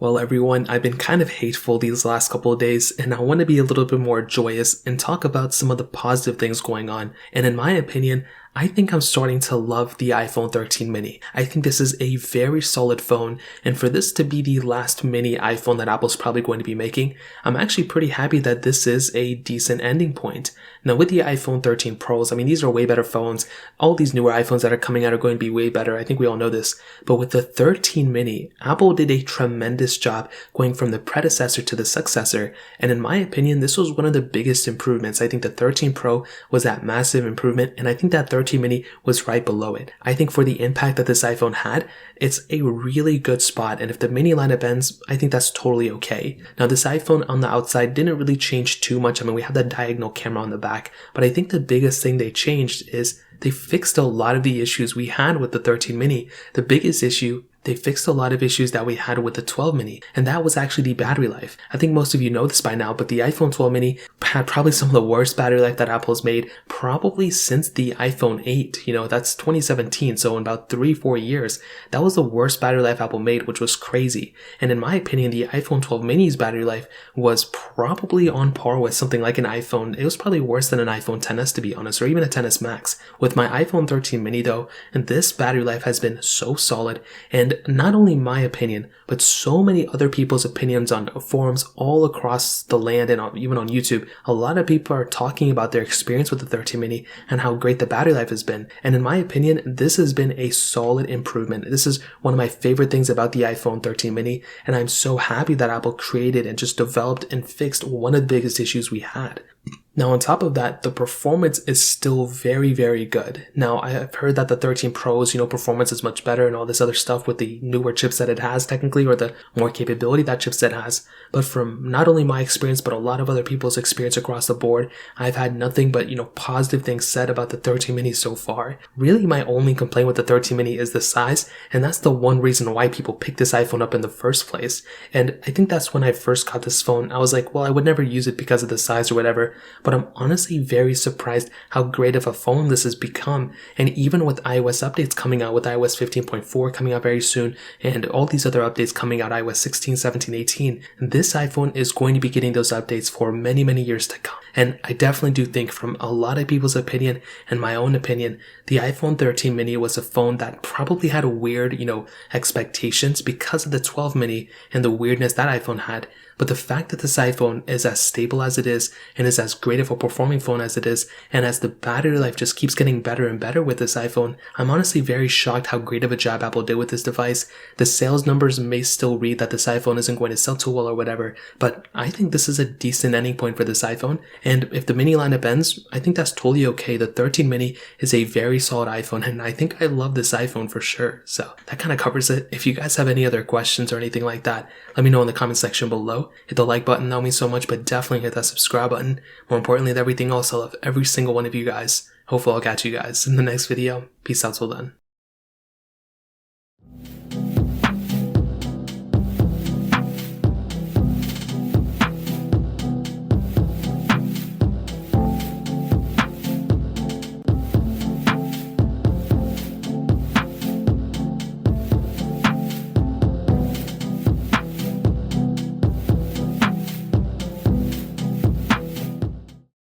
Well, everyone, I've been kind of hateful these last couple of days, and I want to be a little bit more joyous and talk about some of the positive things going on. And in my opinion, I think I'm starting to love the iPhone 13 mini. I think this is a very solid phone, and for this to be the last mini iPhone that Apple's probably going to be making, I'm actually pretty happy that this is a decent ending point. Now with the iPhone 13 Pros, I mean, these are way better phones. All these newer iPhones that are coming out are going to be way better. I think we all know this. But with the 13 mini, Apple did a tremendous job going from the predecessor to the successor, and in my opinion, this was one of the biggest improvements. I think the 13 Pro was that massive improvement, and I think that 13 mini was right below it. I think for the impact that this iPhone had, it's a really good spot, and if the mini lineup ends, I think that's totally okay. Now this iPhone on the outside didn't really change too much. I mean, we have that diagonal camera on the back, but I think the biggest thing they changed is they fixed a lot of the issues we had with the 13 mini. The biggest issue, they fixed a lot of issues that we had with the 12 mini, and that was actually the battery life. I think most of you know this by now, but the iPhone 12 mini had probably some of the worst battery life that Apple's made probably since the iPhone 8. That's 2017, so in about 3-4 years, that was the worst battery life Apple made, which was crazy. And in my opinion, the iPhone 12 mini's battery life was probably on par with something like an iPhone. It was probably worse than an iPhone XS, to be honest, or even a XS Max. With my iPhone 13 mini though, and this battery life has been so solid, and not only my opinion, but so many other people's opinions on forums all across the land and even on YouTube. A lot of people are talking about their experience with the 13 mini and how great the battery life has been. And in my opinion, this has been a solid improvement. This is one of my favorite things about the iPhone 13 mini, and I'm so happy that Apple created and just developed and fixed one of the biggest issues we had. Now on top of that, the performance is still very, very good. Now I've heard that the 13 Pro's, performance is much better and all this other stuff with the newer chipset it has technically, or the more capability that chipset has. But from not only my experience, but a lot of other people's experience across the board, I've had nothing but, positive things said about the 13 mini so far. Really, my only complaint with the 13 mini is the size, and that's the one reason why people picked this iPhone up in the first place. And I think that's when I first got this phone. I was like, well, I would never use it because of the size or whatever. But I'm honestly very surprised how great of a phone this has become. And even with iOS updates coming out, with iOS 15.4 coming out very soon, and all these other updates coming out, iOS 16, 17, 18, this iPhone is going to be getting those updates for many, many years to come. And I definitely do think, from a lot of people's opinion and my own opinion, the iPhone 13 mini was a phone that probably had weird, expectations because of the 12 mini and the weirdness that iPhone had. But the fact that this iPhone is as stable as it is, and is as great of a performing phone as it is, and as the battery life just keeps getting better and better with this iPhone, I'm honestly very shocked how great of a job Apple did with this device. The sales numbers may still read that this iPhone isn't going to sell too well or whatever, but I think this is a decent ending point for this iPhone. And if the mini lineup ends, I think that's totally okay. The 13 mini is a very solid iPhone, and I think I love this iPhone for sure. So that kind of covers it. If you guys have any other questions or anything like that, let me know in the comment section below. Hit the like button, that would mean so much, but definitely hit that subscribe button. More importantly than everything else, I love every single one of you guys. Hopefully I'll catch you guys in the next video. Peace out till then.